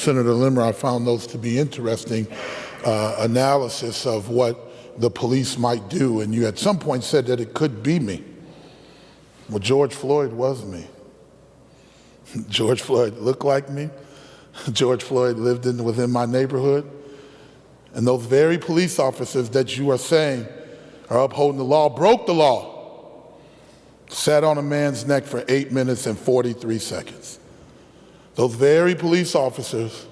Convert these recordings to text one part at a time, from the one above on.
Senator Limmer, I found those to be interesting analysis of what the police might do. And you at some point said that it could be me. Well, George Floyd was me. George Floyd looked like me. George Floyd lived within my neighborhood. And those very police officers that you are saying are upholding the law broke the law, sat on a man's neck for 8 minutes and 43 seconds. Those very police officers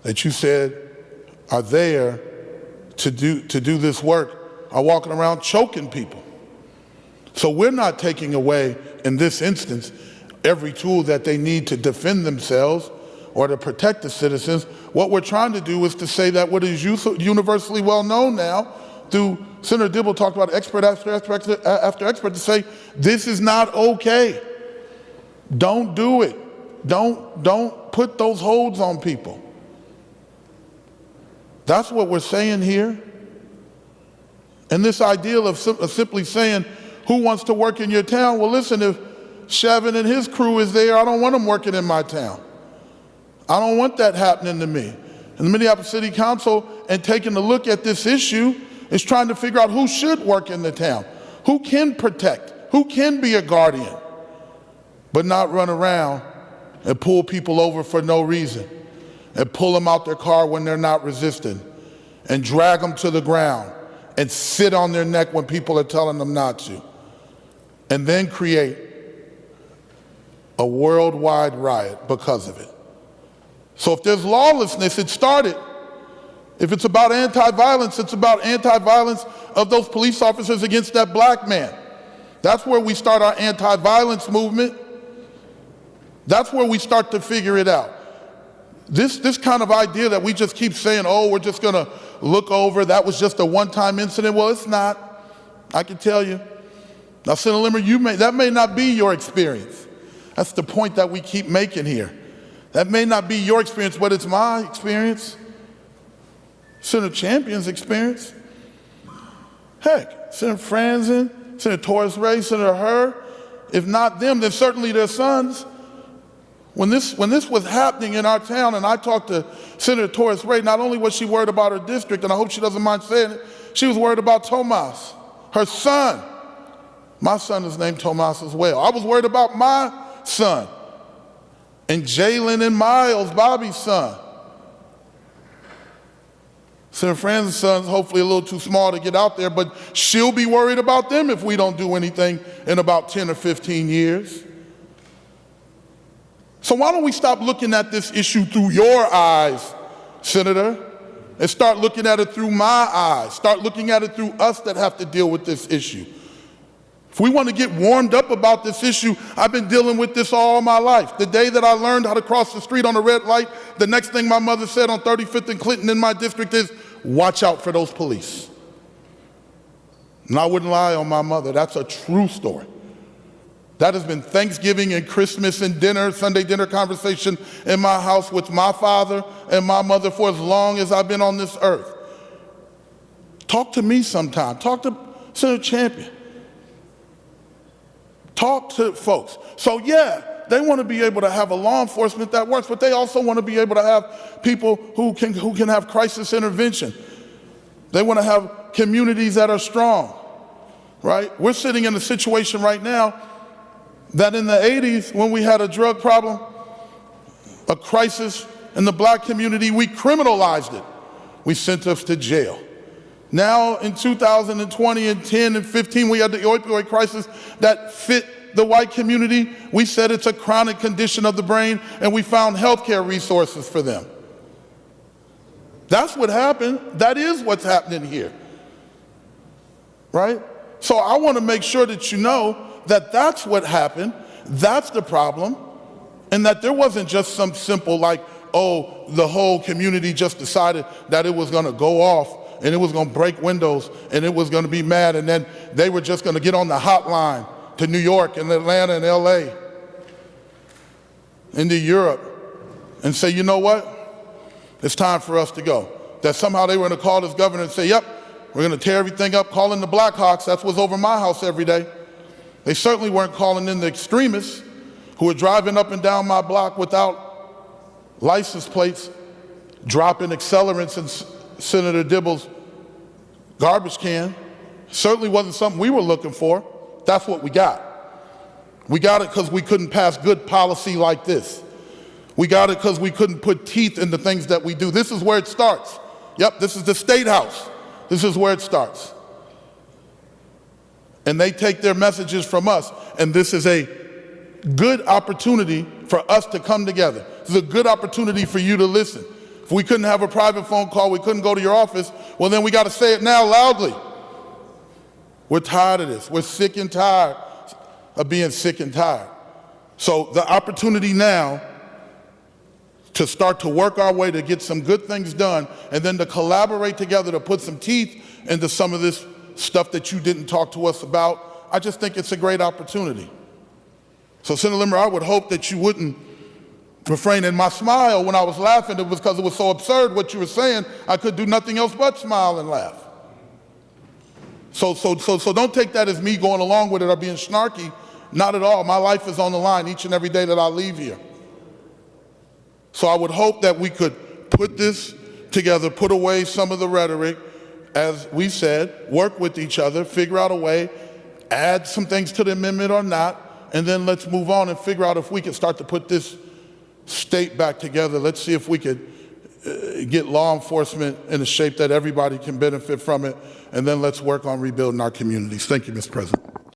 that you said are there to do this work are walking around choking people. So we're not taking away, in this instance, every tool that they need to defend themselves or to protect the citizens. What we're trying to do is to say that what is universally well known now, through Senator Dibble talked about expert after expert, to say this is not okay. Don't do it. Don't put those holds on people. That's what we're saying here. And this ideal of simply saying, who wants to work in your town? Well, listen, if Chevin and his crew is there, I don't want them working in my town. I don't want that happening to me. And the Minneapolis City Council, and taking a look at this issue, is trying to figure out who should work in the town, who can protect, who can be a guardian, but not run around and pull people over for no reason, and pull them out their car when they're not resisting, and drag them to the ground, and sit on their neck when people are telling them not to, and then create a worldwide riot because of it. So if there's lawlessness, it started. If it's about anti-violence, it's about anti-violence of those police officers against that black man. That's where we start our anti-violence movement. That's where we start to figure it out. This kind of idea that we just keep saying, oh, we're just gonna look over, that was just a one-time incident. Well, it's not, I can tell you. Now, Senator Limmer, that may not be your experience. That's the point that we keep making here. That may not be your experience, but it's my experience. Senator Champion's experience. Heck, Senator Franzen, Senator Torres Ray, Senator Hur, if not them, then certainly their sons. When this was happening in our town, and I talked to Senator Torres Ray, not only was she worried about her district, and I hope she doesn't mind saying it, she was worried about Tomas, her son. My son is named Tomas as well. I was worried about my son, and Jalen and Miles, Bobby's son. Senator Franzen's son's hopefully a little too small to get out there, but she'll be worried about them if we don't do anything in about 10 or 15 years. So why don't we stop looking at this issue through your eyes, Senator, and start looking at it through my eyes, start looking at it through us that have to deal with this issue. If we want to get warmed up about this issue, I've been dealing with this all my life. The day that I learned how to cross the street on a red light, the next thing my mother said on 35th and Clinton in my district is, watch out for those police. And I wouldn't lie on my mother, that's a true story. That has been Thanksgiving and Christmas and dinner, Sunday dinner conversation in my house with my father and my mother for as long as I've been on this earth. Talk to me sometime, talk to Senator Champion. Talk to folks. So yeah, they want to be able to have a law enforcement that works, but they also want to be able to have people who can have crisis intervention. They want to have communities that are strong, right? We're sitting in a situation right now that in the 80s, when we had a drug problem, a crisis in the black community, we criminalized it. We sent us to jail. Now in 2020 and 10 and 15, we had the opioid crisis that fit the white community. We said it's a chronic condition of the brain, and we found healthcare resources for them. That's what happened. That is what's happening here, right? So I want to make sure that you know that that's what happened, that's the problem, and that there wasn't just some simple like, oh, the whole community just decided that it was going to go off and it was going to break windows and it was going to be mad, and then they were just going to get on the hotline to New York and Atlanta and LA, into Europe, and say, you know what, it's time for us to go. That somehow they were going to call this governor and say, yep, we're going to tear everything up, call in the Blackhawks, that's what's over my house every day. They certainly weren't calling in the extremists who were driving up and down my block without license plates, dropping accelerants in Senator Dibble's garbage can. Certainly wasn't something we were looking for. That's what we got. We got it because we couldn't pass good policy like this. We got it because we couldn't put teeth into things that we do. This is where it starts. Yep, this is the State House. This is where it starts. And they take their messages from us, and this is a good opportunity for us to come together. This is a good opportunity for you to listen. If we couldn't have a private phone call, we couldn't go to your office, well then we got to say it now loudly. We're tired of this. We're sick and tired of being sick and tired. So the opportunity now to start to work our way to get some good things done, and then to collaborate together to put some teeth into some of this stuff that you didn't talk to us about, I just think it's a great opportunity. So Senator Limmer, I would hope that you wouldn't refrain. And my smile when I was laughing, it was because it was so absurd what you were saying, I could do nothing else but smile and laugh. So don't take that as me going along with it or being snarky. Not at all. My life is on the line each and every day that I leave here. So I would hope that we could put this together, put away some of the rhetoric, as we said, work with each other, figure out a way, add some things to the amendment or not, and then let's move on and figure out if we can start to put this state back together. Let's see if we could get law enforcement in a shape that everybody can benefit from it, and then let's work on rebuilding our communities. Thank you, Mr. President.